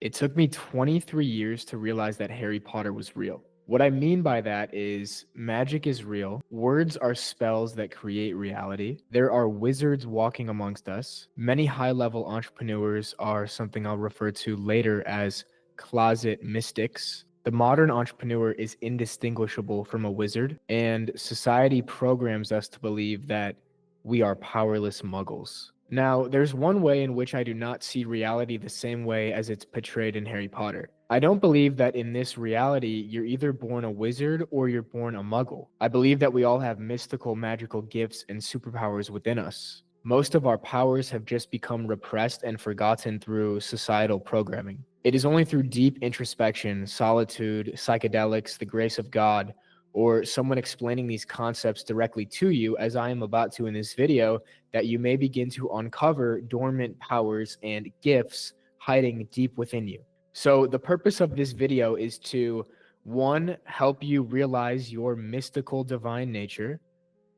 It took me 23 years to realize that Harry Potter was real. What I mean by that is magic is real. Words are spells that create reality. There are wizards walking amongst us. Many high level entrepreneurs are something I'll refer to later as closet mystics. The modern entrepreneur is indistinguishable from a wizard, and society programs us to believe that we are powerless muggles. Now, there's one way in which I do not see reality the same way as it's portrayed in Harry Potter. I don't believe that in this reality, you're either born a wizard or you're born a muggle. I believe that we all have mystical, magical gifts and superpowers within us. Most of our powers have just become repressed and forgotten through societal programming. It is only through deep introspection, solitude, psychedelics, the grace of God, or someone explaining these concepts directly to you, as I am about to in this video, that you may begin to uncover dormant powers and gifts hiding deep within you. So the purpose of this video is to, 1, help you realize your mystical divine nature,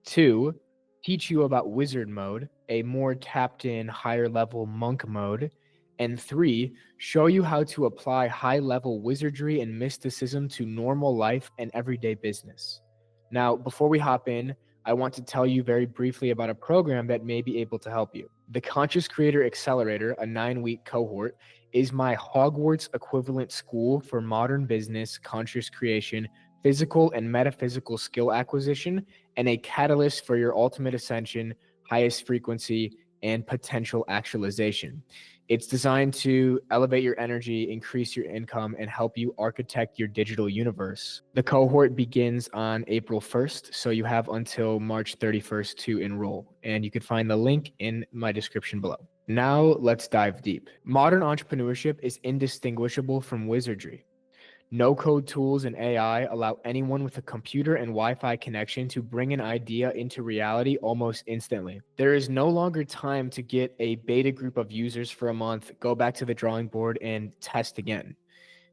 2, teach you about wizard mode, a more tapped in, higher level monk mode, and 3, show you how to apply high level wizardry and mysticism to normal life and everyday business. Now, before we hop in, I want to tell you very briefly about a program that may be able to help you. The Conscious Creator Accelerator, a 9-week cohort, is my Hogwarts equivalent school for modern business, conscious creation, physical and metaphysical skill acquisition, and a catalyst for your ultimate ascension, highest frequency, and potential actualization. It's designed to elevate your energy, increase your income, and help you architect your digital universe. The cohort begins on April 1st, so you have until March 31st to enroll, and you can find the link in my description below. Now, let's dive deep. Modern entrepreneurship is indistinguishable from wizardry. No-code tools and AI allow anyone with a computer and Wi-Fi connection to bring an idea into reality almost instantly. There is no longer time to get a beta group of users for a month, go back to the drawing board, and test again.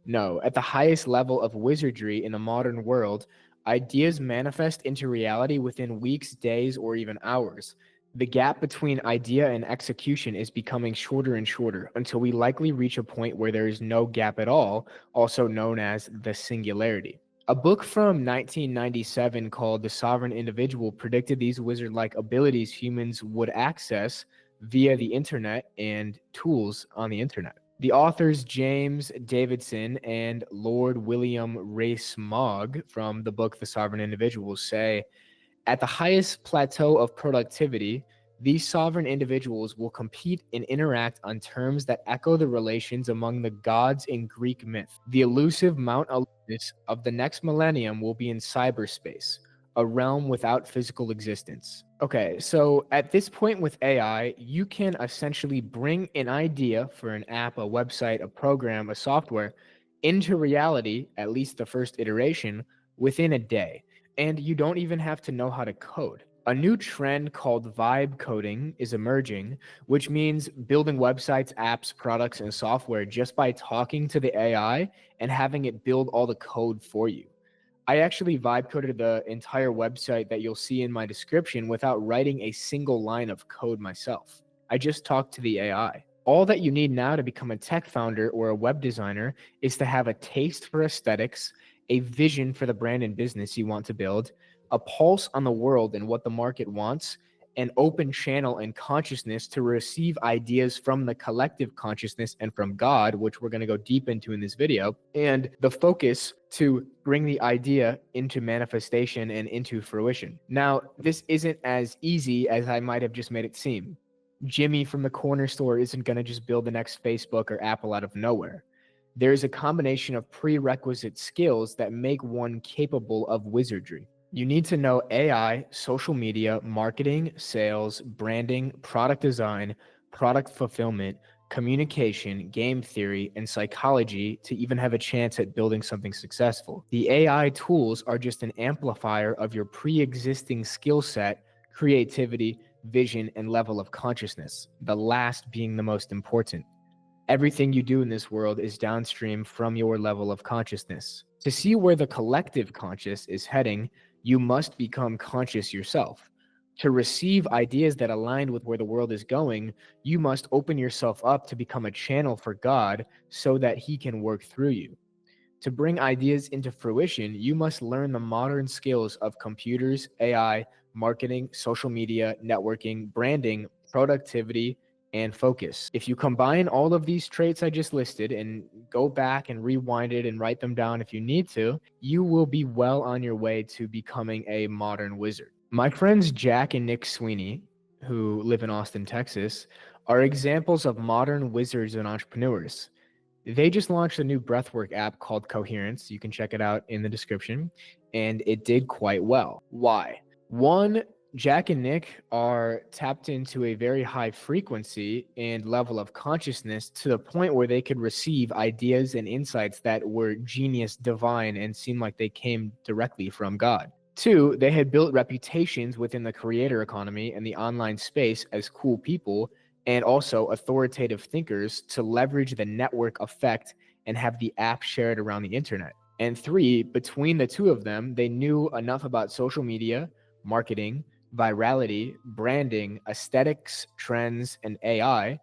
No, at the highest level of wizardry in the modern world, ideas manifest into reality within weeks, days, or even hours. The gap between idea and execution is becoming shorter and shorter until we likely reach a point where there is no gap at all, also known as the singularity. A book from 1997 called The Sovereign Individual predicted these wizard-like abilities humans would access via the internet and tools on the internet. The authors James Davidson and Lord William Rees-Mogg from the book The Sovereign Individual say, at the highest plateau of productivity, these sovereign individuals will compete and interact on terms that echo the relations among the gods in Greek myth. The elusive Mount Olympus of the next millennium will be in cyberspace, a realm without physical existence. Okay, so at this point with AI, you can essentially bring an idea for an app, a website, a program, a software into reality, at least the first iteration, within a day. And you don't even have to know how to code. A new trend called vibe coding is emerging, which means building websites, apps, products, and software just by talking to the AI and having it build all the code for you. I actually vibe coded the entire website that you'll see in my description without writing a single line of code myself. I just talked to the AI. All that you need now to become a tech founder or a web designer is to have a taste for aesthetics, a vision for the brand and business you want to build, a pulse on the world and what the market wants, an open channel and consciousness to receive ideas from the collective consciousness and from God, which we're going to go deep into in this video, and the focus to bring the idea into manifestation and into fruition. Now, this isn't as easy as I might have just made it seem. Jimmy from the corner store isn't going to just build the next Facebook or Apple out of nowhere. There's a combination of prerequisite skills that make one capable of wizardry. You need to know AI, social media, marketing, sales, branding, product design, product fulfillment, communication, game theory, and psychology to even have a chance at building something successful. The AI tools are just an amplifier of your pre-existing skill set, creativity, vision, and level of consciousness, the last being the most important. Everything you do in this world is downstream from your level of consciousness. To see where the collective conscious is heading, you must become conscious yourself. To receive ideas that aligned with where the world is going, you must open yourself up to become a channel for God so that He can work through you. To bring ideas into fruition, you must learn the modern skills of computers, AI, marketing, social media, networking, branding, productivity, and focus. If you combine all of these traits I just listed and go back and rewind it and write them down if you need to, you will be well on your way to becoming a modern wizard. My friends Jack and Nick Sweeney, who live in Austin, Texas, are examples of modern wizards and entrepreneurs. They just launched a new breathwork app called Coherence. You can check it out in the description. And it did quite well. Why? One, Jack and Nick are tapped into a very high frequency and level of consciousness to the point where they could receive ideas and insights that were genius, divine, and seemed like they came directly from God. Two, they had built reputations within the creator economy and the online space as cool people and also authoritative thinkers to leverage the network effect and have the app shared around the internet. And three, between the two of them, they knew enough about social media, marketing, virality, branding, aesthetics, trends, and AI,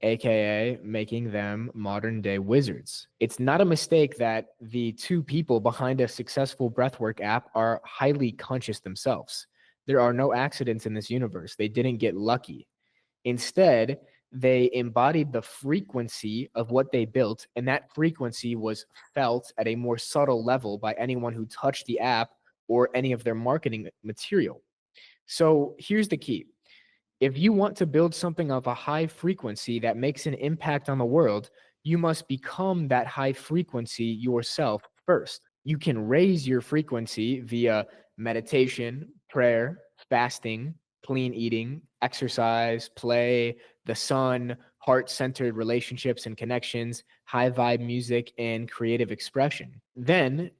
aka making them modern day wizards. It's not a mistake that the two people behind a successful breathwork app are highly conscious themselves. There are no accidents in this universe. They didn't get lucky. Instead, they embodied the frequency of what they built, and that frequency was felt at a more subtle level by anyone who touched the app or any of their marketing material. So here's the key. If you want to build something of a high frequency that makes an impact on the world, you must become that high frequency yourself first. You can raise your frequency via meditation, prayer, fasting, clean eating, exercise, play, the sun, heart centered relationships and connections, high vibe music, and creative expression. Then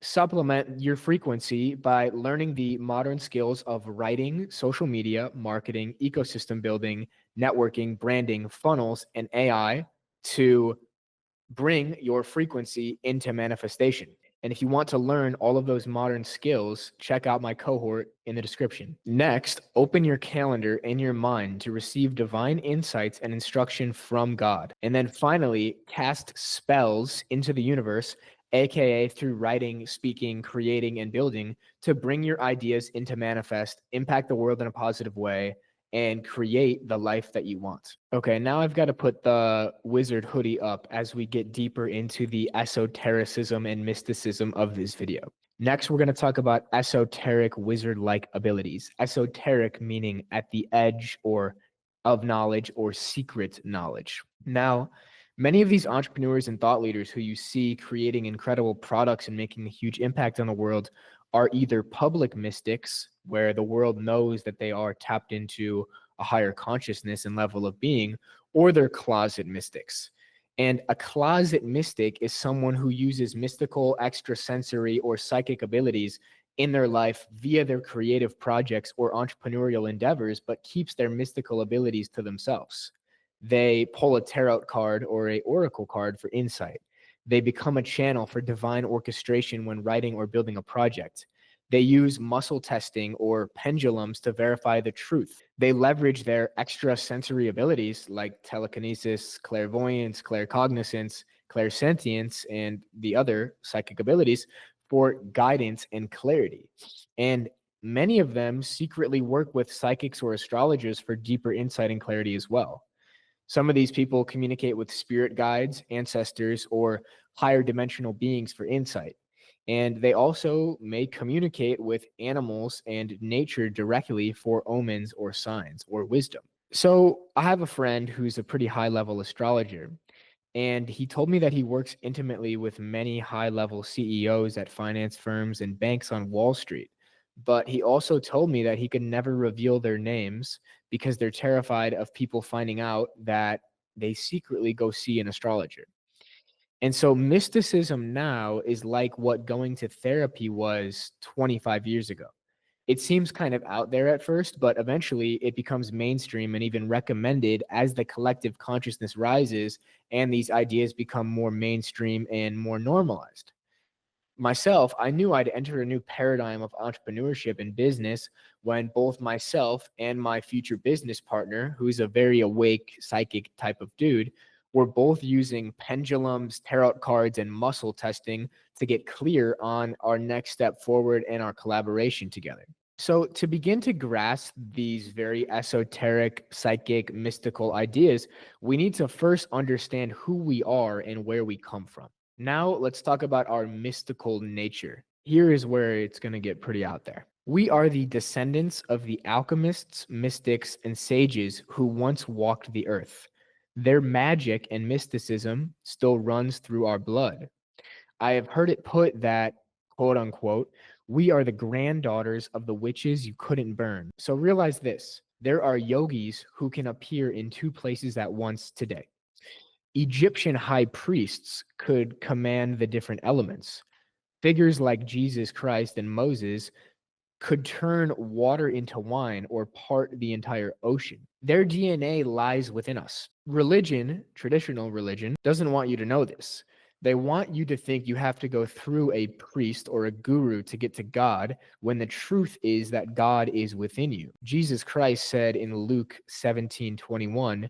supplement your frequency by learning the modern skills of writing, social media, marketing, ecosystem building, networking, branding, funnels, and AI to bring your frequency into manifestation. And if you want to learn all of those modern skills, check out my cohort in the description. Next, open your calendar and your mind to receive divine insights and instruction from God. And then finally, cast spells into the universe, aka through writing, speaking, creating, and building to bring your ideas into manifest, impact the world in a positive way, and create the life that you want. Okay, now I've got to put the wizard hoodie up as we get deeper into the esotericism and mysticism of this video. Next, we're going to talk about esoteric wizard-like abilities. Esoteric meaning at the edge or of knowledge or secret knowledge. Now, many of these entrepreneurs and thought leaders who you see creating incredible products and making a huge impact on the world are either public mystics, where the world knows that they are tapped into a higher consciousness and level of being, or they're closet mystics. And a closet mystic is someone who uses mystical, extrasensory, or psychic abilities in their life via their creative projects or entrepreneurial endeavors, but keeps their mystical abilities to themselves. They pull a tarot card or a oracle card for insight. They become a channel for divine orchestration when writing or building a project. They use muscle testing or pendulums to verify the truth. They leverage their extrasensory abilities like telekinesis, clairvoyance, claircognizance, clairsentience, and the other psychic abilities for guidance and clarity. And many of them secretly work with psychics or astrologers for deeper insight and clarity as well. Some of these people communicate with spirit guides, ancestors, or higher dimensional beings for insight. And they also may communicate with animals and nature directly for omens or signs or wisdom. So I have a friend who's a pretty high level astrologer, and he told me that he works intimately with many high level CEOs at finance firms and banks on Wall Street. But he also told me that he could never reveal their names because they're terrified of people finding out that they secretly go see an astrologer. And so mysticism now is like what going to therapy was 25 years ago. It seems kind of out there at first, but eventually it becomes mainstream and even recommended as the collective consciousness rises and these ideas become more mainstream and more normalized. Myself, I knew I'd enter a new paradigm of entrepreneurship and business when both myself and my future business partner, who's a very awake psychic type of dude, were both using pendulums, tarot cards, and muscle testing to get clear on our next step forward and our collaboration together. So, to begin to grasp these very esoteric, psychic, mystical ideas, we need to first understand who we are and where we come from. Now, let's talk about our mystical nature. Here is where it's going to get pretty out there. We are the descendants of the alchemists, mystics, and sages who once walked the earth. Their magic and mysticism still runs through our blood. I have heard it put that, quote unquote, we are the granddaughters of the witches you couldn't burn. So realize this: there are yogis who can appear in two places at once today. Egyptian high priests could command the different elements. Figures like Jesus Christ and Moses could turn water into wine or part the entire ocean. Their DNA lies within us. Religion, traditional religion, doesn't want you to know this. They want you to think you have to go through a priest or a guru to get to God, when the truth is that God is within you. Jesus Christ said in Luke 17:21,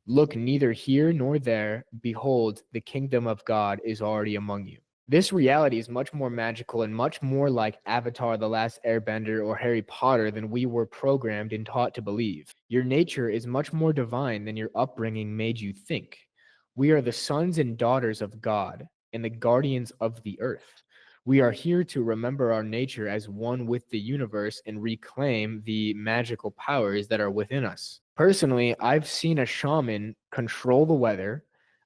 "Look neither here nor there. Behold, the kingdom of God is already among you." This reality is much more magical and much more like Avatar: The Last Airbender or Harry Potter than we were programmed and taught to believe. Your nature is much more divine than your upbringing made you think. We are the sons and daughters of God and the guardians of the earth. We are here to remember our nature as one with the universe and reclaim the magical powers that are within us. Personally, I've seen a shaman control the weather.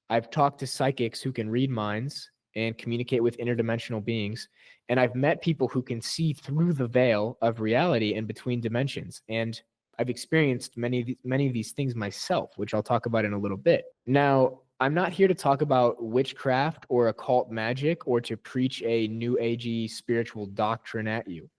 I've talked to psychics who can read minds and communicate with interdimensional beings. And I've met people who can see through the veil of reality and between dimensions. And I've experienced many of these things myself, which I'll talk about in a little bit. Now, I'm not here to talk about witchcraft or occult magic or to preach a new agey spiritual doctrine at you.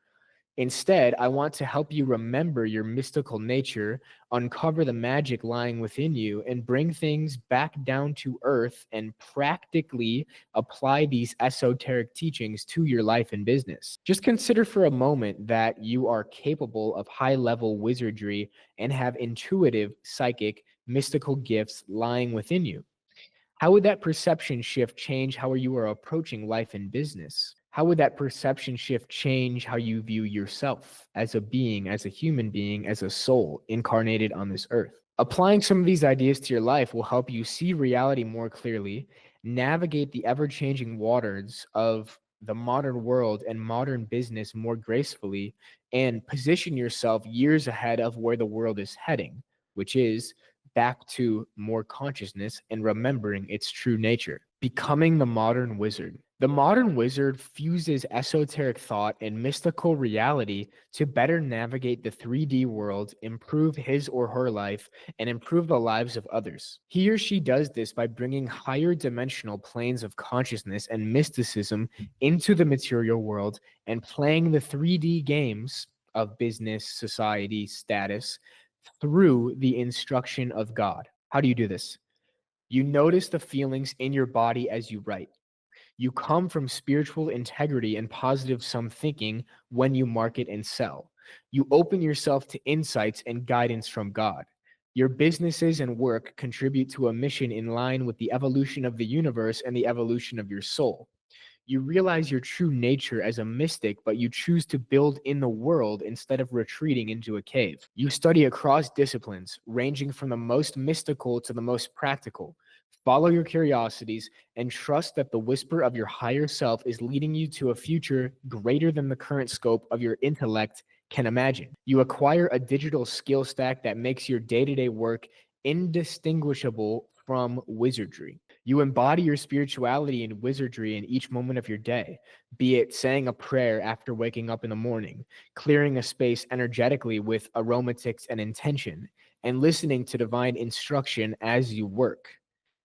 Instead, I want to help you remember your mystical nature, uncover the magic lying within you, and bring things back down to earth and practically apply these esoteric teachings to your life and business. Just consider for a moment that you are capable of high-level wizardry and have intuitive, psychic, mystical gifts lying within you. How would that perception shift change how you are approaching life and business? How would that perception shift change how you view yourself as a being, as a human being, as a soul incarnated on this earth? Applying some of these ideas to your life will help you see reality more clearly, navigate the ever-changing waters of the modern world and modern business more gracefully, and position yourself years ahead of where the world is heading, which is back to more consciousness and remembering its true nature. Becoming the modern wizard. The modern wizard fuses esoteric thought and mystical reality to better navigate the 3D world, improve his or her life, and improve the lives of others. He or she does this by bringing higher dimensional planes of consciousness and mysticism into the material world and playing the 3D games of business, society, status through the instruction of God. How do you do this? You notice the feelings in your body as you write. You come from spiritual integrity and positive sum thinking when you market and sell. You open yourself to insights and guidance from God. Your businesses and work contribute to a mission in line with the evolution of the universe and the evolution of your soul. You realize your true nature as a mystic, but you choose to build in the world instead of retreating into a cave. You study across disciplines, ranging from the most mystical to the most practical. Follow your curiosities and trust that the whisper of your higher self is leading you to a future greater than the current scope of your intellect can imagine. You acquire a digital skill stack that makes your day-to-day work indistinguishable from wizardry. You embody your spirituality and wizardry in each moment of your day, be it saying a prayer after waking up in the morning, clearing a space energetically with aromatics and intention, and listening to divine instruction as you work.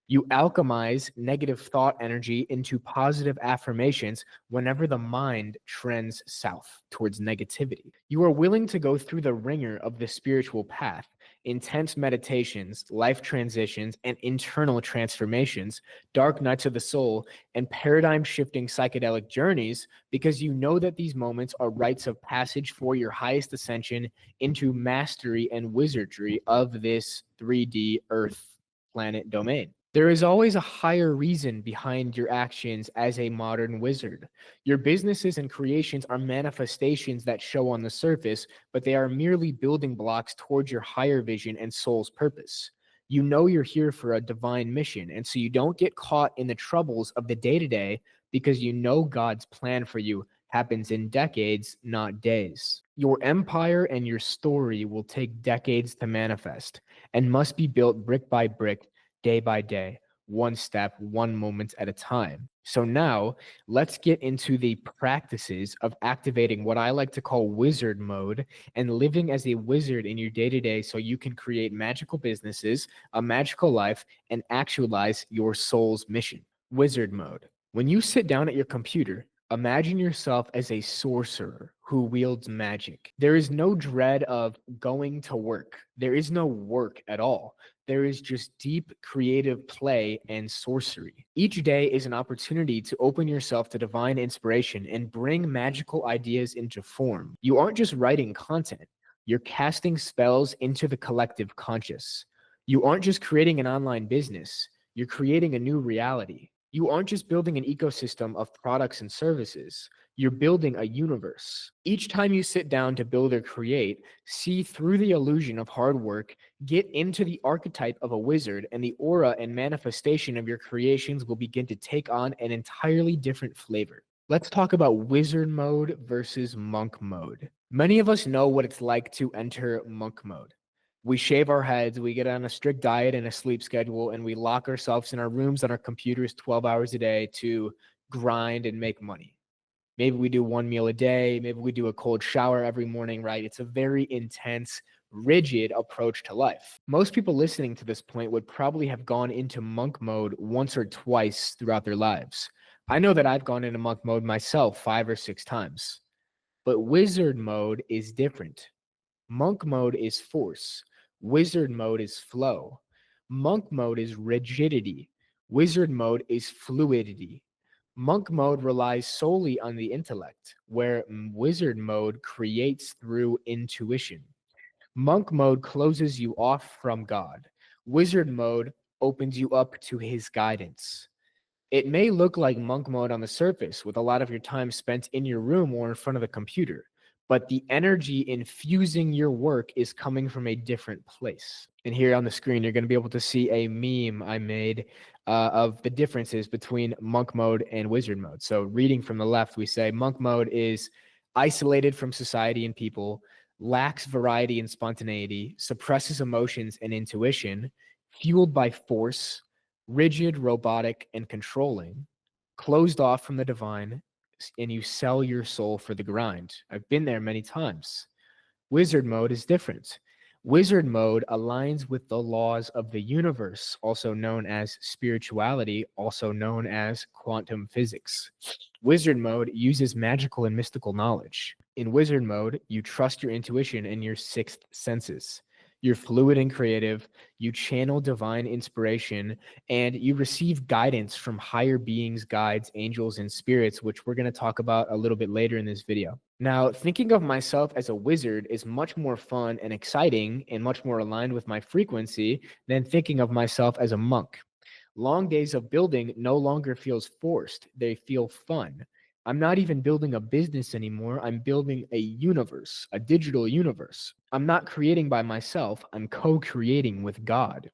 You alchemize negative thought energy into positive affirmations whenever the mind trends south towards negativity. You are willing to go through the ringer of the spiritual path, intense meditations, life transitions, and internal transformations, dark nights of the soul, and paradigm shifting psychedelic journeys, because you know that these moments are rites of passage for your highest ascension into mastery and wizardry of this 3D Earth planet domain. There is always a higher reason behind your actions as a modern wizard. Your businesses and creations are manifestations that show on the surface, but they are merely building blocks towards your higher vision and soul's purpose. You know you're here for a divine mission, and so you don't get caught in the troubles of the day to day because you know God's plan for you happens in decades, not days. Your empire and your story will take decades to manifest and must be built brick by brick, day by day, one step, one moment at a time. So now let's get into the practices of activating what I like to call wizard mode and living as a wizard in your day to day so you can create magical businesses, a magical life, and actualize your soul's mission. Wizard mode. When you sit down at your computer, imagine yourself as a sorcerer who wields magic. There is no dread of going to work. There is no work at all. There is just deep creative play and sorcery. Each day is an opportunity to open yourself to divine inspiration and bring magical ideas into form. You aren't just writing content, you're casting spells into the collective conscious. You aren't just creating an online business, you're creating a new reality. You aren't just building an ecosystem of products and services, you're building a universe. Each time you sit down to build or create, see through the illusion of hard work, get into the archetype of a wizard, and the aura and manifestation of your creations will begin to take on an entirely different flavor. Let's talk about wizard mode versus monk mode. Many of us know what it's like to enter monk mode. We shave our heads, we get on a strict diet and a sleep schedule, and we lock ourselves in our rooms on our computers 12 hours a day to grind and make money. Maybe we do one meal a day, maybe we do a cold shower every morning, right? It's a very intense, rigid approach to life. Most people listening to this point would probably have gone into monk mode once or twice throughout their lives. I know that I've gone into monk mode myself 5 or 6 times. But wizard mode is different. Monk mode is force. Wizard mode is flow. Monk mode is rigidity. Wizard mode is fluidity. Monk mode relies solely on the intellect, where wizard mode creates through intuition. Monk mode closes you off from God. Wizard mode opens you up to his guidance. It may look like monk mode on the surface with a lot of your time spent in your room or in front of the computer, but the energy infusing your work is coming from a different place. And here on the screen, you're going to be able to see a meme I made of the differences between monk mode and wizard mode. So reading from the left, we say monk mode is isolated from society and people, lacks variety and spontaneity, suppresses emotions and intuition, fueled by force, rigid, robotic, and controlling, closed off from the divine, and you sell your soul for the grind. I've been there many times. Wizard mode is different. Wizard mode aligns with the laws of the universe, also known as spirituality, also known as quantum physics. Wizard mode uses magical and mystical knowledge. In wizard mode, you trust your intuition and your sixth senses. You're fluid and creative, you channel divine inspiration, and you receive guidance from higher beings, guides, angels, and spirits, which we're going to talk about a little bit later in this video. Now, thinking of myself as a wizard is much more fun and exciting and much more aligned with my frequency than thinking of myself as a monk. Long days of building no longer feels forced. They feel fun. I'm not even building a business anymore. I'm building a universe, a digital universe. I'm not creating by myself. I'm co-creating with God.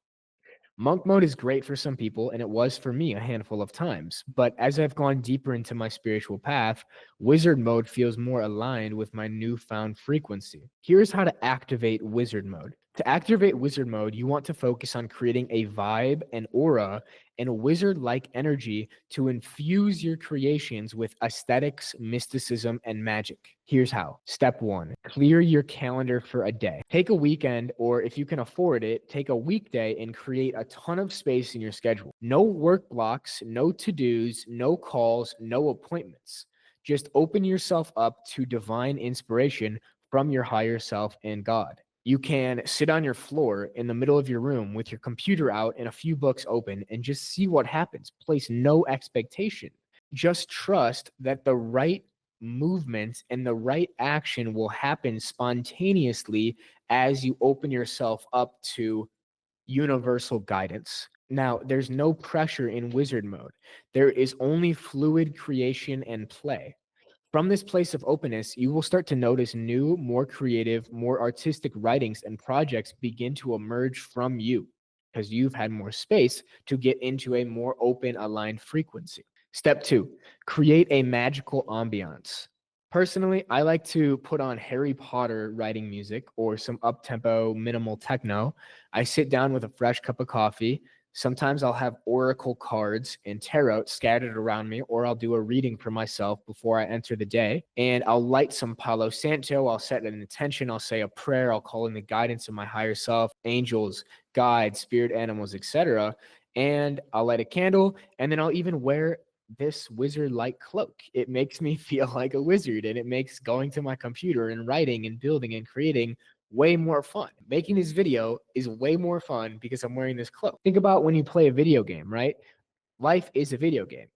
Monk mode is great for some people, and it was for me a handful of times. But as I've gone deeper into my spiritual path, wizard mode feels more aligned with my newfound frequency. Here's how to activate wizard mode. To activate wizard mode, you want to focus on creating a vibe, an aura, and a wizard-like energy to infuse your creations with aesthetics, mysticism, and magic. Here's how. Step 1, clear your calendar for a day. Take a weekend, or if you can afford it, take a weekday and create a ton of space in your schedule. No work blocks, no to-dos, no calls, no appointments. Just open yourself up to divine inspiration from your higher self and God. You can sit on your floor in the middle of your room with your computer out and a few books open and just see what happens. Place no expectation. Just trust that the right movement and the right action will happen spontaneously as you open yourself up to universal guidance. Now, there's no pressure in wizard mode. There is only fluid creation and play. From this place of openness, you will start to notice new, more creative, more artistic writings and projects begin to emerge from you because you've had more space to get into a more open, aligned frequency. Step 2, create a magical ambiance. Personally, I like to put on Harry Potter writing music or some up-tempo minimal techno. I sit down with a fresh cup of coffee. Sometimes I'll have oracle cards and tarot scattered around me, or I'll do a reading for myself before I enter the day. And I'll light some Palo Santo. I'll set an intention. I'll say a prayer. I'll call in the guidance of my higher self, angels, guides, spirit animals, etc. And I'll light a candle, and then I'll even wear this wizard-like cloak. It makes me feel like a wizard, and it makes going to my computer and writing and building and creating way more fun. Making this video is way more fun because I'm wearing this cloak. Think about when you play a video game, right? Life is a video game.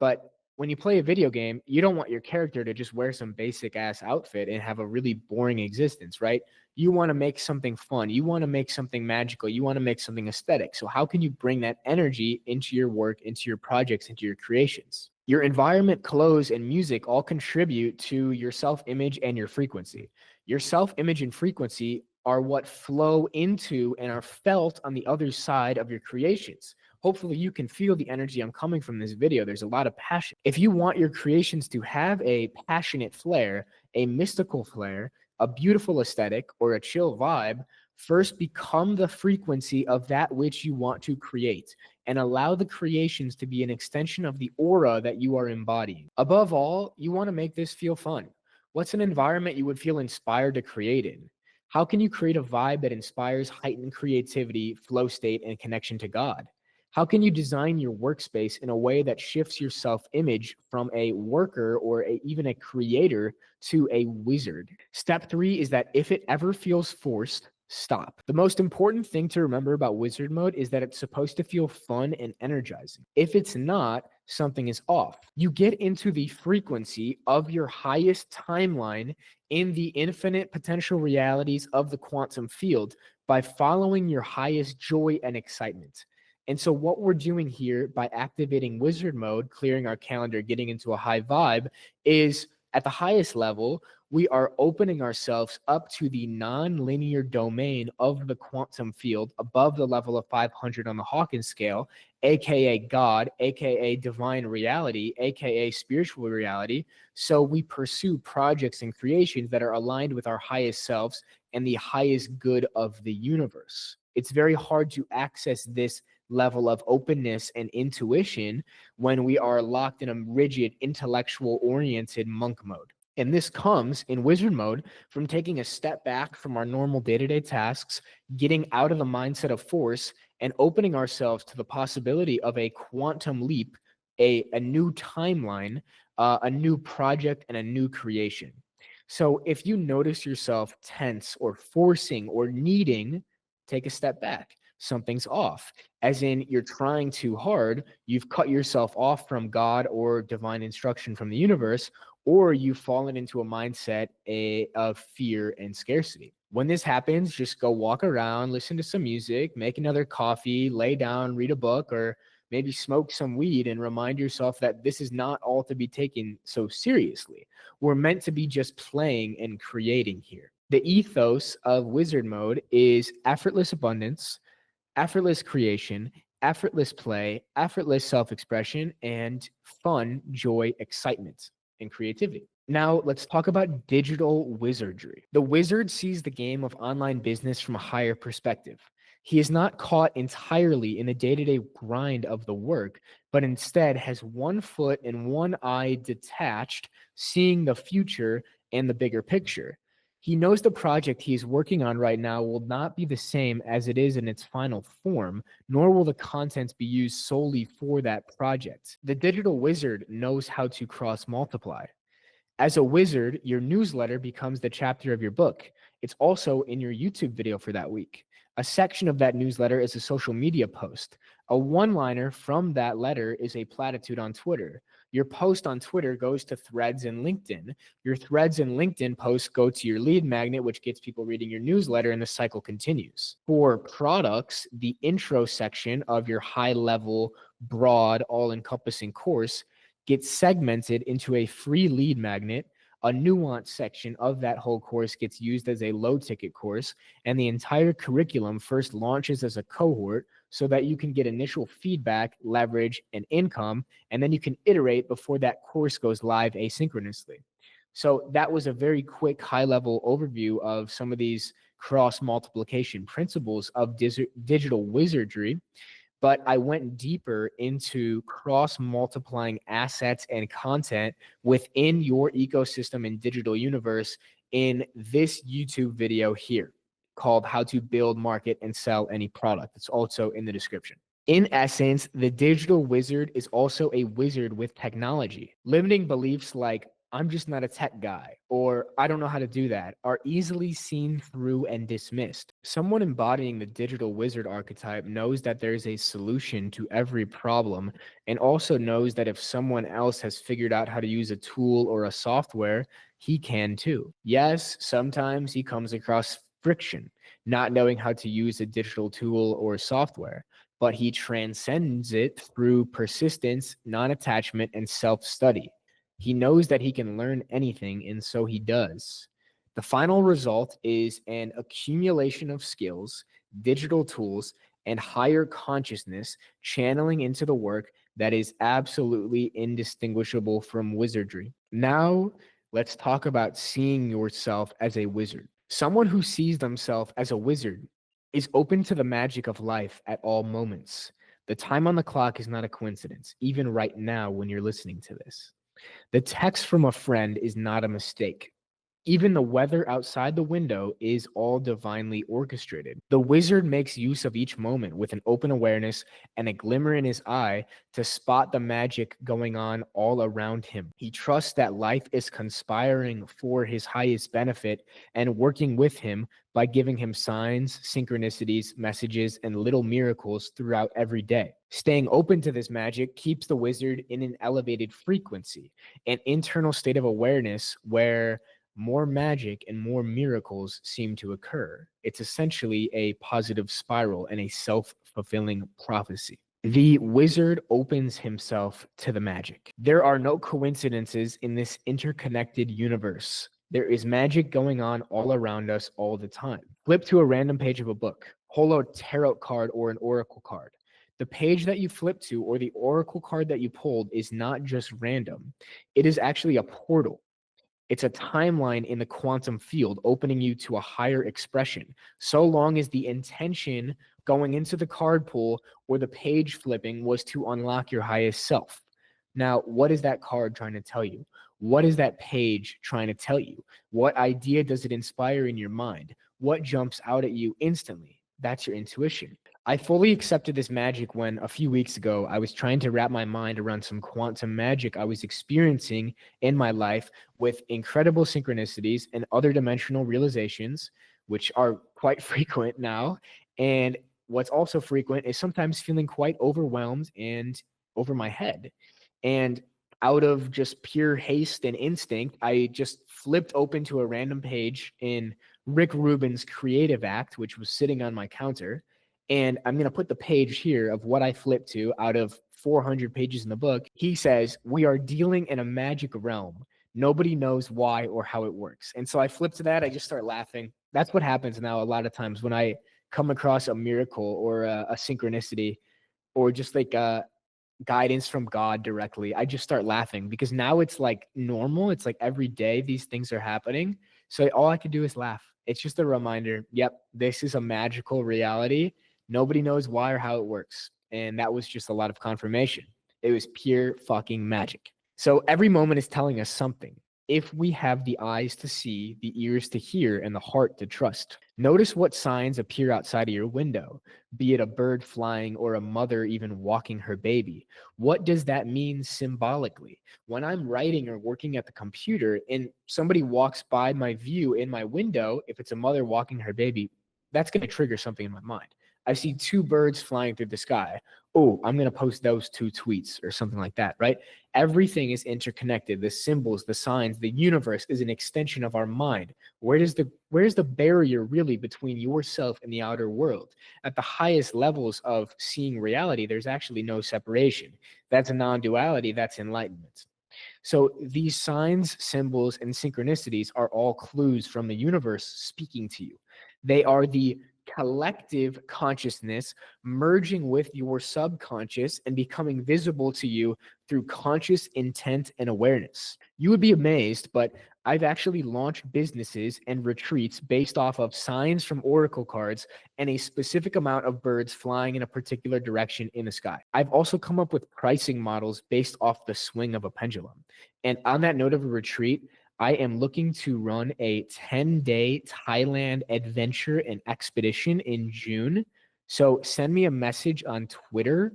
But when you play a video game, you don't want your character to just wear some basic ass outfit and have a really boring existence, right? You want to make something fun. You want to make something magical. You want to make something aesthetic. So how can you bring that energy into your work, into your projects, into your creations? Your environment, clothes, and music all contribute to your self-image and your frequency. Your self-image and frequency are what flow into and are felt on the other side of your creations. Hopefully you can feel the energy I'm coming from this video. There's a lot of passion. If you want your creations to have a passionate flair, a mystical flair, a beautiful aesthetic, or a chill vibe, first become the frequency of that which you want to create and allow the creations to be an extension of the aura that you are embodying. Above all, you want to make this feel fun. What's an environment you would feel inspired to create in? How can you create a vibe that inspires heightened creativity, flow state, and connection to God? How can you design your workspace in a way that shifts your self-image from a worker or even a creator to a wizard? Step 3 is that if it ever feels forced, stop. The most important thing to remember about wizard mode is that it's supposed to feel fun and energizing. If it's not, something is off. You get into the frequency of your highest timeline in the infinite potential realities of the quantum field by following your highest joy and excitement. And so what we're doing here by activating wizard mode, clearing our calendar, getting into a high vibe, is at the highest level, we are opening ourselves up to the non-linear domain of the quantum field above the level of 500 on the Hawkins scale, aka God, aka divine reality, aka spiritual reality. So we pursue projects and creations that are aligned with our highest selves and the highest good of the universe. It's very hard to access this level of openness and intuition when we are locked in a rigid, intellectual oriented monk mode. And this comes in wizard mode from taking a step back from our normal day-to-day tasks, getting out of the mindset of force, and opening ourselves to the possibility of a quantum leap, a new timeline, a new project, and a new creation. So if you notice yourself tense or forcing or needing, take a step back. Something's off. As in, you're trying too hard, you've cut yourself off from God or divine instruction from the universe, or you've fallen into a mindset of fear and scarcity. When this happens, just go walk around, listen to some music, make another coffee, lay down, read a book, or maybe smoke some weed and remind yourself that this is not all to be taken so seriously. We're meant to be just playing and creating here. The ethos of wizard mode is effortless abundance, effortless creation, effortless play, effortless self-expression, and fun, joy, excitement, and creativity. Now, let's talk about digital wizardry. The wizard sees the game of online business from a higher perspective. He is not caught entirely in the day-to-day grind of the work, but instead has one foot and one eye detached, seeing the future and the bigger picture. He knows the project he is working on right now will not be the same as it is in its final form, nor will the contents be used solely for that project. The digital wizard knows how to cross multiply. As a wizard, your newsletter becomes the chapter of your book. It's also in your YouTube video for that week. A section of that newsletter is a social media post. A one-liner from that letter is a platitude on Twitter. Your post on Twitter goes to threads and LinkedIn. Your threads and LinkedIn posts go to your lead magnet, which gets people reading your newsletter, and the cycle continues. For products, the intro section of your high-level, broad, all-encompassing course gets segmented into a free lead magnet. A nuanced section of that whole course gets used as a low ticket course, and the entire curriculum first launches as a cohort so that you can get initial feedback, leverage, and income, and then you can iterate before that course goes live asynchronously. So that was a very quick high-level overview of some of these cross multiplication principles of digital wizardry. But I went deeper into cross multiplying assets and content within your ecosystem and digital universe in this YouTube video here called How to Build, Market, and Sell Any Product. It's also in the description. In essence, the digital wizard is also a wizard with technology. Limiting beliefs like, I'm just not a tech guy, or I don't know how to do that, are easily seen through and dismissed. Someone embodying the digital wizard archetype knows that there's a solution to every problem, and also knows that if someone else has figured out how to use a tool or a software, he can too. Yes, sometimes he comes across friction, not knowing how to use a digital tool or software, but he transcends it through persistence, non-attachment, and self-study. He knows that he can learn anything, and so he does. The final result is an accumulation of skills, digital tools, and higher consciousness channeling into the work that is absolutely indistinguishable from wizardry. Now, let's talk about seeing yourself as a wizard. Someone who sees themselves as a wizard is open to the magic of life at all moments. The time on the clock is not a coincidence, even right now when you're listening to this. The text from a friend is not a mistake. Even the weather outside the window is all divinely orchestrated. The wizard makes use of each moment with an open awareness and a glimmer in his eye to spot the magic going on all around him. He trusts that life is conspiring for his highest benefit and working with him by giving him signs, synchronicities, messages, and little miracles throughout every day. Staying open to this magic keeps the wizard in an elevated frequency, an internal state of awareness where more magic and more miracles seem to occur. It's essentially a positive spiral and a self-fulfilling prophecy. The wizard opens himself to the magic. There are no coincidences in this interconnected universe. There is magic going on all around us all the time. Flip to a random page of a book, hold a tarot card or an oracle card. The page that you flip to or the oracle card that you pulled is not just random. It is actually a portal. It's a timeline in the quantum field opening you to a higher expression, so long as the intention going into the card pull or the page flipping was to unlock your highest self. Now, what is that card trying to tell you? What is that page trying to tell you? What idea does it inspire in your mind? What jumps out at you instantly? That's your intuition. I fully accepted this magic when a few weeks ago I was trying to wrap my mind around some quantum magic I was experiencing in my life with incredible synchronicities and other dimensional realizations, which are quite frequent now. And what's also frequent is sometimes feeling quite overwhelmed and over my head. And out of just pure haste and instinct, I just flipped open to a random page in Rick Rubin's Creative Act, which was sitting on my counter. And I'm going to put the page here of what I flipped to out of 400 pages in the book. He says, "We are dealing in a magic realm. Nobody knows why or how it works." And so I flip to that. I just start laughing. That's what happens now a lot of times when I come across a miracle or a synchronicity or just like guidance from God directly. I just start laughing because now it's like normal. It's like every day these things are happening. So all I can do is laugh. It's just a reminder. Yep, this is a magical reality. Nobody knows why or how it works. And that was just a lot of confirmation. It was pure fucking magic. So every moment is telling us something. if we have the eyes to see, the ears to hear, and the heart to trust. Notice what signs appear outside of your window, be it a bird flying or a mother even walking her baby. What does that mean symbolically? When I'm writing or working at the computer and somebody walks by my view in my window, if it's a mother walking her baby, that's going to trigger something in my mind. I see two birds flying through the sky. Oh, I'm going to post those two tweets or something like that, right? Everything is interconnected. The symbols, the signs, the universe is an extension of our mind. Where's the barrier really between yourself and the outer world? At the highest levels of seeing reality, there's actually no separation. That's a non-duality, that's enlightenment. So these signs, symbols, and synchronicities are all clues from the universe speaking to you. They are the collective consciousness merging with your subconscious and becoming visible to you through conscious intent and awareness. You would be amazed, but I've actually launched businesses and retreats based off of signs from oracle cards and a specific amount of birds flying in a particular direction in the sky. I've also come up with pricing models based off the swing of a pendulum. And on that note of a retreat, I am looking to run a 10-day Thailand adventure and expedition in June. So send me a message on Twitter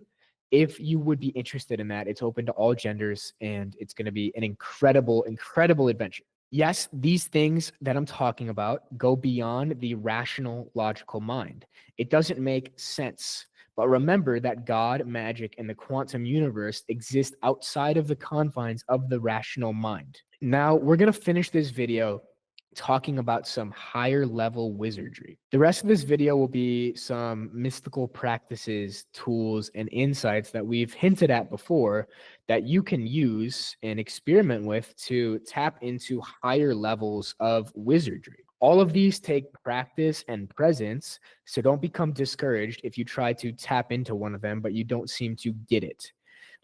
if you would be interested in that. It's open to all genders and it's going to be an incredible, incredible adventure. Yes, these things that I'm talking about go beyond the rational, logical mind. It doesn't make sense. But remember that God, magic, and the quantum universe exist outside of the confines of the rational mind. Now, we're going to finish this video talking about some higher level wizardry. The rest of this video will be some mystical practices, tools, and insights that we've hinted at before that you can use and experiment with to tap into higher levels of wizardry. All of these take practice and presence, so don't become discouraged if you try to tap into one of them, but you don't seem to get it.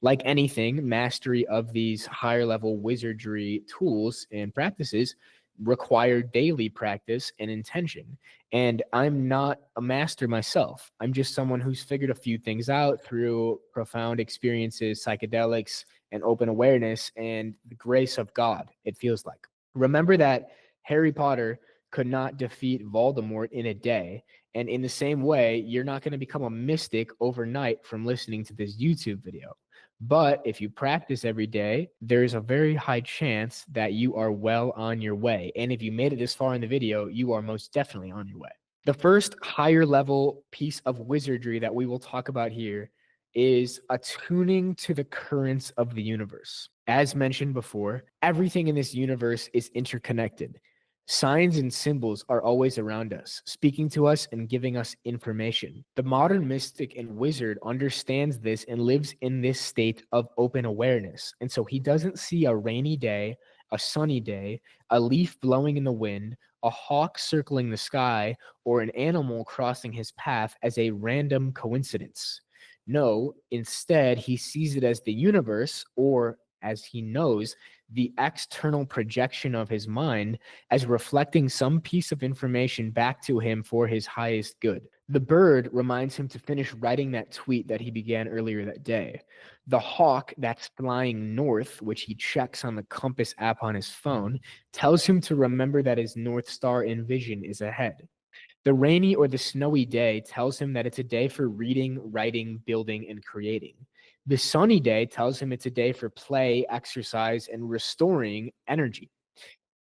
Like anything, mastery of these higher level wizardry tools and practices require daily practice and intention. And I'm not a master myself. I'm just someone who's figured a few things out through profound experiences, psychedelics, and open awareness and the grace of God, it feels like. Remember that Harry Potter could not defeat Voldemort in a day. And in the same way, you're not going to become a mystic overnight from listening to this YouTube video. But if you practice every day, there's a very high chance that you are well on your way. And if you made it this far in the video, you are most definitely on your way. The first higher level piece of wizardry that we will talk about here is attuning to the currents of the universe. As mentioned before, everything in this universe is interconnected. Signs and symbols are always around us, speaking to us and giving us information. The modern mystic and wizard understands this and lives in this state of open awareness. And so he doesn't see a rainy day, a sunny day, a leaf blowing in the wind, a hawk circling the sky, or an animal crossing his path as a random coincidence. No, instead, he sees it as the universe, or as he knows, the external projection of his mind as reflecting some piece of information back to him for his highest good. The bird reminds him to finish writing that tweet that he began earlier that day. The hawk that's flying north, which he checks on the compass app on his phone, tells him to remember that his North Star in vision is ahead. The rainy or the snowy day tells him that it's a day for reading, writing, building, and creating. The sunny day tells him it's a day for play, exercise, and restoring energy.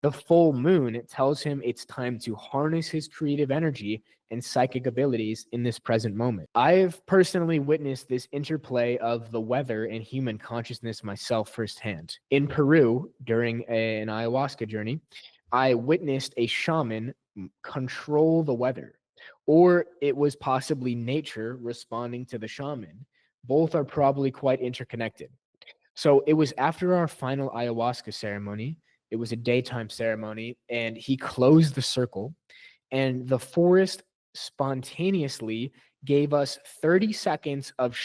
The full moon tells him it's time to harness his creative energy and psychic abilities in this present moment. I've personally witnessed this interplay of the weather and human consciousness myself firsthand. In Peru, during an ayahuasca journey, I witnessed a shaman control the weather, or it was possibly nature responding to the shaman. Both are probably quite interconnected. So it was after our final ayahuasca ceremony. It was a daytime ceremony, and he closed the circle, and the forest spontaneously gave us 30 seconds of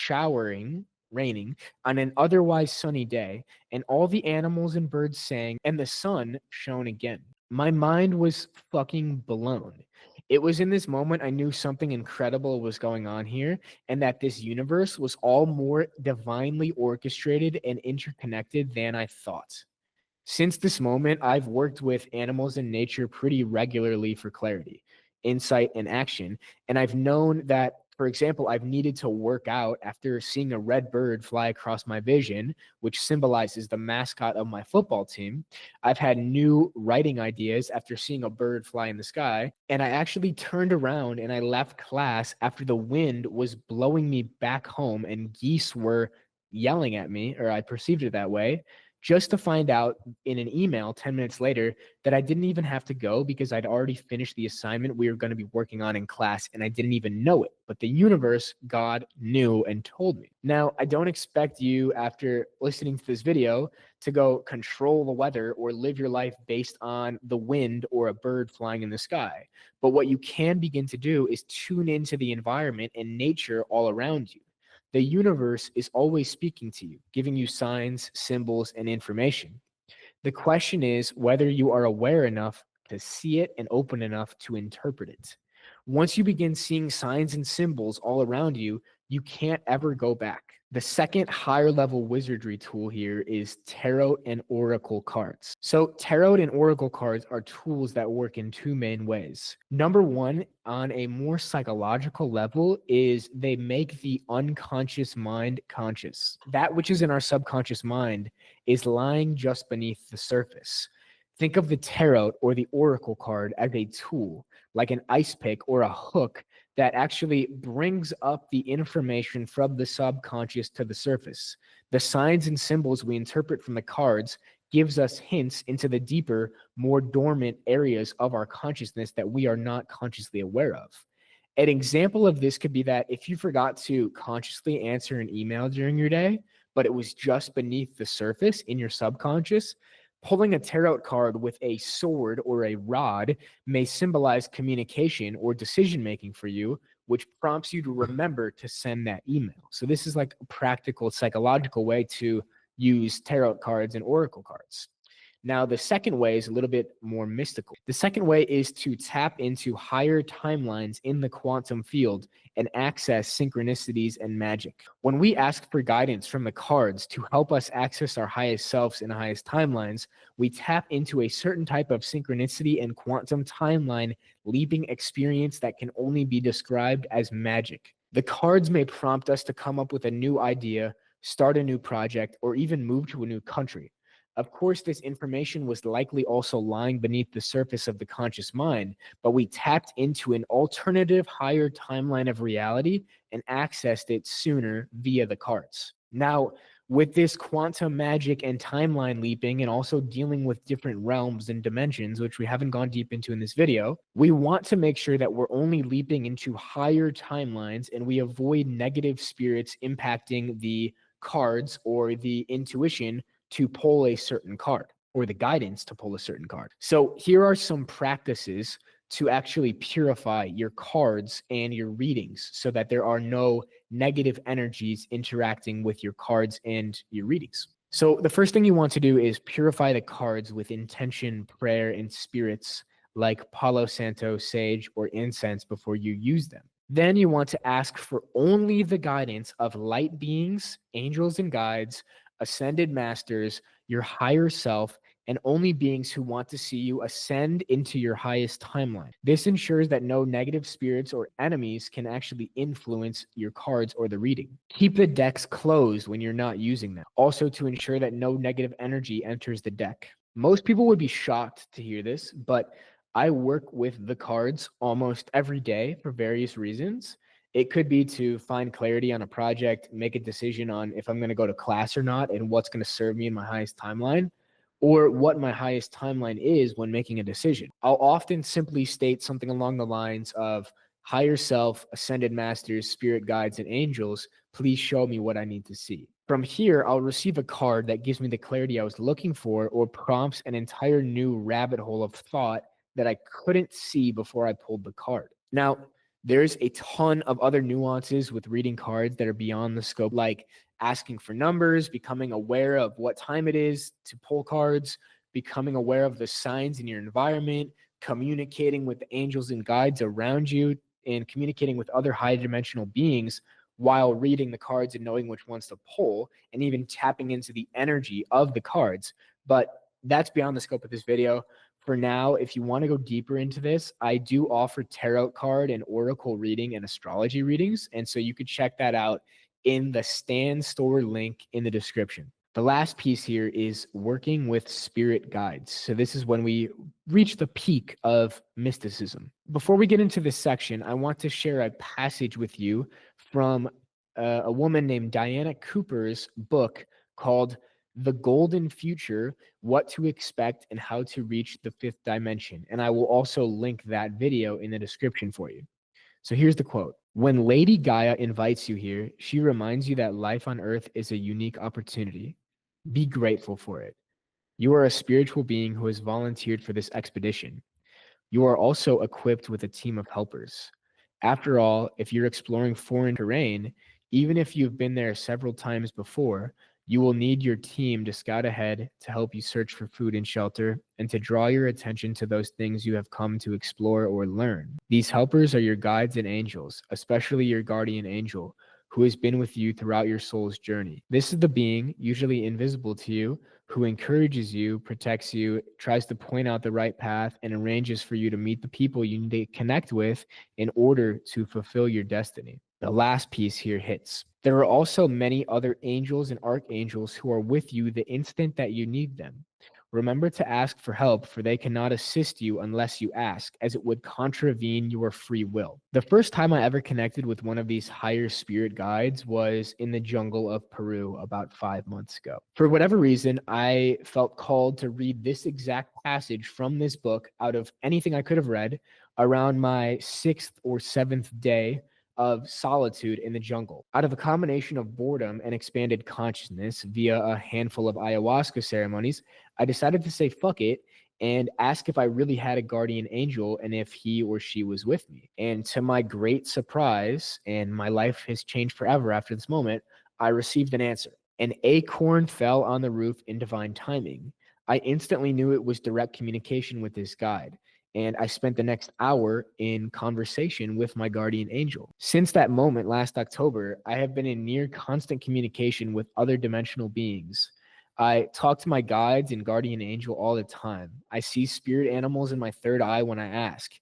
raining, on an otherwise sunny day, and all the animals and birds sang, and the sun shone again. My mind was fucking blown. It was in this moment I knew something incredible was going on here, and that this universe was all more divinely orchestrated and interconnected than I thought. Since this moment, I've worked with animals in nature pretty regularly for clarity, insight, and action. And I've known that, for example, I've needed to work out after seeing a red bird fly across my vision, which symbolizes the mascot of my football team. I've had new writing ideas after seeing a bird fly in the sky. And I actually turned around and I left class after the wind was blowing me back home and geese were yelling at me, or I perceived it that way, just to find out in an email 10 minutes later that I didn't even have to go because I'd already finished the assignment we were going to be working on in class and I didn't even know it. But the universe, God, knew and told me. Now, I don't expect you, after listening to this video, to go control the weather or live your life based on the wind or a bird flying in the sky. But what you can begin to do is tune into the environment and nature all around you. The universe is always speaking to you, giving you signs, symbols, and information. The question is whether you are aware enough to see it and open enough to interpret it. Once you begin seeing signs and symbols all around you, you can't ever go back. The second higher level wizardry tool here is tarot and oracle cards. So tarot and oracle cards are tools that work in two main ways. Number one, on a more psychological level, is they make the unconscious mind conscious. That which is in our subconscious mind is lying just beneath the surface. Think of the tarot or the oracle card as a tool, like an ice pick or a hook that actually brings up the information from the subconscious to the surface. The signs and symbols we interpret from the cards gives us hints into the deeper, more dormant areas of our consciousness that we are not consciously aware of. An example of this could be that if you forgot to consciously answer an email during your day, but it was just beneath the surface in your subconscious, pulling a tarot card with a sword or a rod may symbolize communication or decision making for you, which prompts you to remember to send that email. So this is like a practical psychological way to use tarot cards and oracle cards. Now, the second way is a little bit more mystical. The second way is to tap into higher timelines in the quantum field and access synchronicities and magic. When we ask for guidance from the cards to help us access our highest selves and highest timelines, we tap into a certain type of synchronicity and quantum timeline leaping experience that can only be described as magic. The cards may prompt us to come up with a new idea, start a new project, or even move to a new country. Of course, this information was likely also lying beneath the surface of the conscious mind, but we tapped into an alternative higher timeline of reality and accessed it sooner via the cards. Now, with this quantum magic and timeline leaping and also dealing with different realms and dimensions, which we haven't gone deep into in this video, we want to make sure that we're only leaping into higher timelines and we avoid negative spirits impacting the cards or the intuition to pull a certain card or the guidance to pull a certain card. So here are some practices to actually purify your cards and your readings so that there are no negative energies interacting with your cards and your readings. So the first thing you want to do is purify the cards with intention, prayer, and spirits like Palo Santo, sage, or incense before you use them. Then you want to ask for only the guidance of light beings, angels and guides, ascended masters, your higher self, and only beings who want to see you ascend into your highest timeline. This ensures that no negative spirits or enemies can actually influence your cards or the reading. Keep the decks closed when you're not using them, also to ensure that no negative energy enters the deck. Most people would be shocked to hear this, but I work with the cards almost every day for various reasons. It could be to find clarity on a project, make a decision on if I'm going to go to class or not, and what's going to serve me in my highest timeline, or what my highest timeline is when making a decision. I'll often simply state something along the lines of higher self, ascended masters, spirit guides, and angels, please show me what I need to see. From here, I'll receive a card that gives me the clarity I was looking for or prompts an entire new rabbit hole of thought that I couldn't see before I pulled the card. Now, there's a ton of other nuances with reading cards that are beyond the scope, like asking for numbers, becoming aware of what time it is to pull cards, becoming aware of the signs in your environment, communicating with the angels and guides around you, and communicating with other high dimensional beings while reading the cards and knowing which ones to pull, and even tapping into the energy of the cards. But that's beyond the scope of this video. For now, if you want to go deeper into this, I do offer tarot card and oracle reading and astrology readings. And so you could check that out in the Stan Store link in the description. The last piece here is working with spirit guides. So this is when we reach the peak of mysticism. Before we get into this section, I want to share a passage with you from a woman named Diana Cooper's book called The Golden Future: What to Expect and How to Reach the Fifth Dimension. And I will also link that video in the description for you. So here's the quote. When Lady Gaia invites you here, she reminds you that life on Earth is a unique opportunity. Be grateful for it. You are a spiritual being who has volunteered for this expedition. You are also equipped with a team of helpers. After all, if you're exploring foreign terrain, even if you've been there several times before, you will need your team to scout ahead, to help you search for food and shelter, and to draw your attention to those things you have come to explore or learn. These helpers are your guides and angels, especially your guardian angel, who has been with you throughout your soul's journey. This is the being, usually invisible to you, who encourages you, protects you, tries to point out the right path, and arranges for you to meet the people you need to connect with in order to fulfill your destiny. The last piece here hits. There are also many other angels and archangels who are with you the instant that you need them. Remember to ask for help, for they cannot assist you unless you ask, as it would contravene your free will. The first time I ever connected with one of these higher spirit guides was in the jungle of Peru about 5 months ago. For whatever reason, I felt called to read this exact passage from this book out of anything I could have read around my 6th or 7th day of solitude in the jungle. Out of a combination of boredom and expanded consciousness via a handful of ayahuasca ceremonies, I decided to say fuck it and ask if I really had a guardian angel and if he or she was with me. And to my great surprise, and my life has changed forever after this moment, I received an answer. An acorn fell on the roof in divine timing. I instantly knew it was direct communication with this guide, and I spent the next hour in conversation with my guardian angel. Since that moment last October, I have been in near constant communication with other dimensional beings. I talk to my guides and guardian angel all the time. I see spirit animals in my third eye when I ask.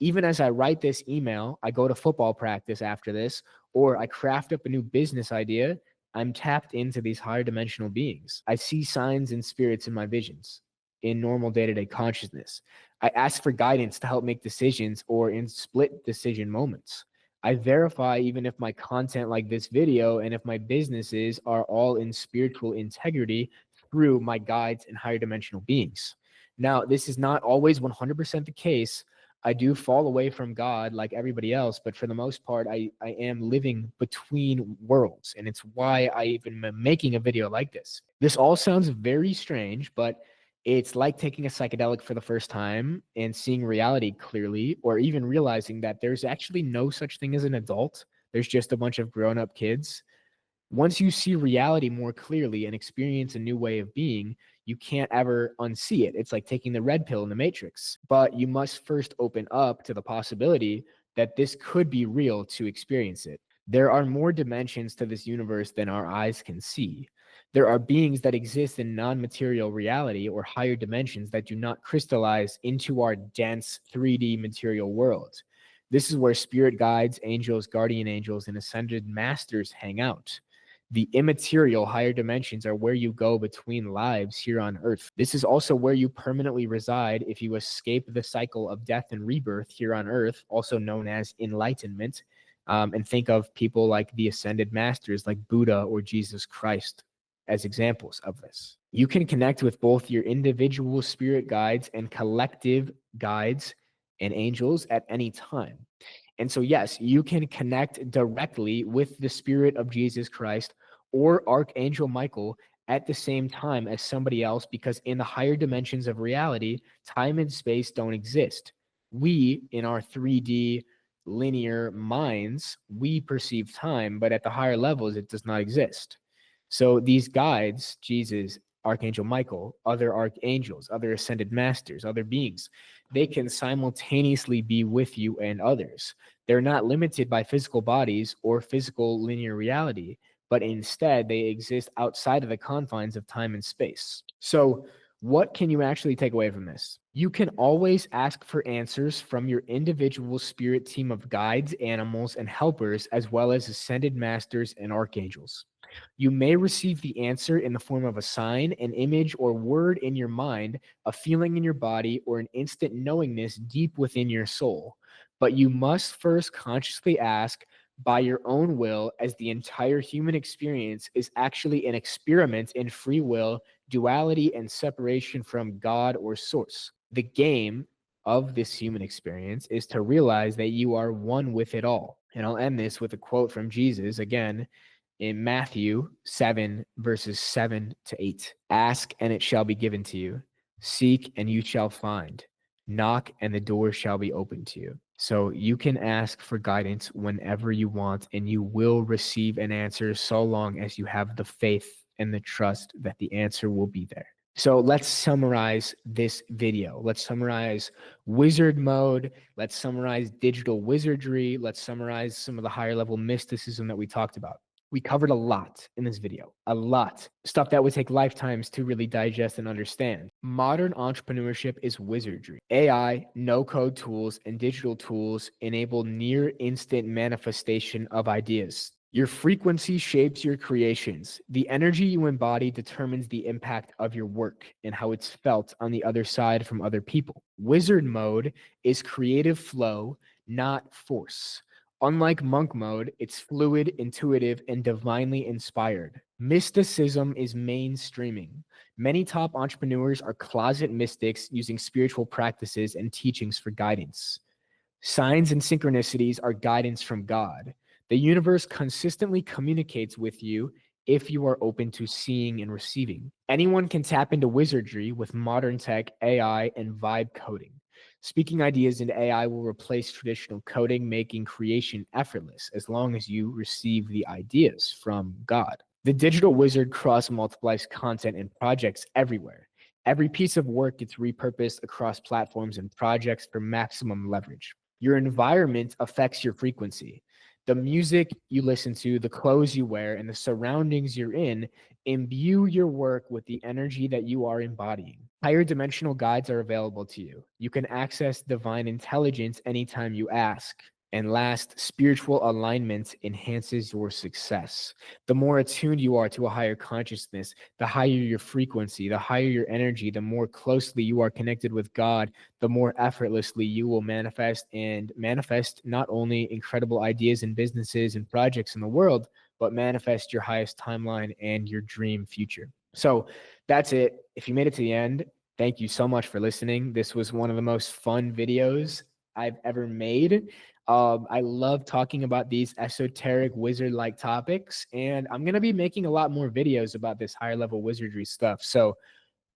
Even as I write this email, I go to football practice after this, or I craft up a new business idea, I'm tapped into these higher dimensional beings. I see signs and spirits in my visions, in normal day-to-day consciousness. I ask for guidance to help make decisions or in split decision moments. I verify even if my content like this video and if my businesses are all in spiritual integrity through my guides and higher dimensional beings. Now, this is not always 100% the case. I do fall away from God like everybody else, but for the most part, I am living between worlds, and it's why I even am making a video like this. This all sounds very strange, but it's like taking a psychedelic for the first time and seeing reality clearly, or even realizing that there's actually no such thing as an adult. There's just a bunch of grown-up kids. Once you see reality more clearly and experience a new way of being, you can't ever unsee it. It's like taking the red pill in the Matrix. But you must first open up to the possibility that this could be real to experience it. There are more dimensions to this universe than our eyes can see. There are beings that exist in non-material reality or higher dimensions that do not crystallize into our dense 3D material world. This is where spirit guides, angels, guardian angels, and ascended masters hang out. The immaterial higher dimensions are where you go between lives here on Earth. This is also where you permanently reside if you escape the cycle of death and rebirth here on Earth, also known as enlightenment. And think of people like the ascended masters like Buddha or Jesus Christ as examples of this. You can connect with both your individual spirit guides and collective guides and angels at any time. And so, yes, you can connect directly with the spirit of Jesus Christ or Archangel Michael at the same time as somebody else, because in the higher dimensions of reality, time and space don't exist. We, in our 3D linear minds, we perceive time, but at the higher levels, it does not exist. So these guides, Jesus, Archangel Michael, other archangels, other ascended masters, other beings, they can simultaneously be with you and others. They're not limited by physical bodies or physical linear reality, but instead they exist outside of the confines of time and space. So What can you actually take away from this? You can always ask for answers from your individual spirit team of guides, animals, and helpers, as well as ascended masters and archangels. You may receive the answer in the form of a sign, an image, or word in your mind, a feeling in your body, or an instant knowingness deep within your soul. But you must first consciously ask by your own will, as the entire human experience is actually an experiment in free will, duality, and separation from God or source. The game of this human experience is to realize that you are one with it all. And I'll end this with a quote from Jesus again in Matthew 7, verses 7 to 8. Ask and it shall be given to you. Seek and you shall find. Knock and the door shall be opened to you. So you can ask for guidance whenever you want, and you will receive an answer so long as you have the faith and the trust that the answer will be there. So let's summarize this video. Let's summarize wizard mode. Let's summarize digital wizardry. Let's summarize some of the higher level mysticism that we talked about. We covered a lot in this video, a lot. Stuff that would take lifetimes to really digest and understand. Modern entrepreneurship is wizardry. AI, no-code tools, and digital tools enable near instant manifestation of ideas. Your frequency shapes your creations. The energy you embody determines the impact of your work and how it's felt on the other side from other people. Wizard mode is creative flow, not force. Unlike monk mode, it's fluid, intuitive, and divinely inspired. Mysticism is mainstreaming. Many top entrepreneurs are closet mystics using spiritual practices and teachings for guidance. Signs and synchronicities are guidance from God. The universe consistently communicates with you if you are open to seeing and receiving. Anyone can tap into wizardry with modern tech, AI, and vibe coding. Speaking ideas into AI will replace traditional coding, making creation effortless as long as you receive the ideas from God. The digital wizard cross multiplies content and projects everywhere. Every piece of work gets repurposed across platforms and projects for maximum leverage. Your environment affects your frequency. The music you listen to, the clothes you wear, and the surroundings you're in imbue your work with the energy that you are embodying. Higher dimensional guides are available to you. You can access divine intelligence anytime you ask. And last, spiritual alignment enhances your success. The more attuned you are to a higher consciousness, the higher your frequency, the higher your energy, the more closely you are connected with God, the more effortlessly you will manifest not only incredible ideas and businesses and projects in the world, but manifest your highest timeline and your dream future. So that's it. If you made it to the end, thank you so much for listening. This was one of the most fun videos I've ever made. I love talking about these esoteric wizard-like topics, and I'm going to be making a lot more videos about this higher level wizardry stuff. So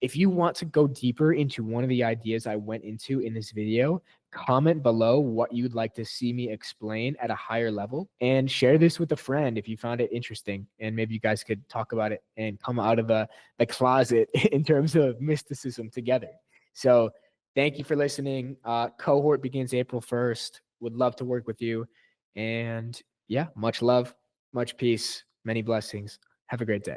if you want to go deeper into one of the ideas I went into in this video, comment below what you'd like to see me explain at a higher level, and share this with a friend if you found it interesting, and maybe you guys could talk about it and come out of the closet in terms of mysticism together. So thank you for listening. Cohort begins April 1st. Would love to work with you. And yeah, much love, much peace, many blessings. Have a great day.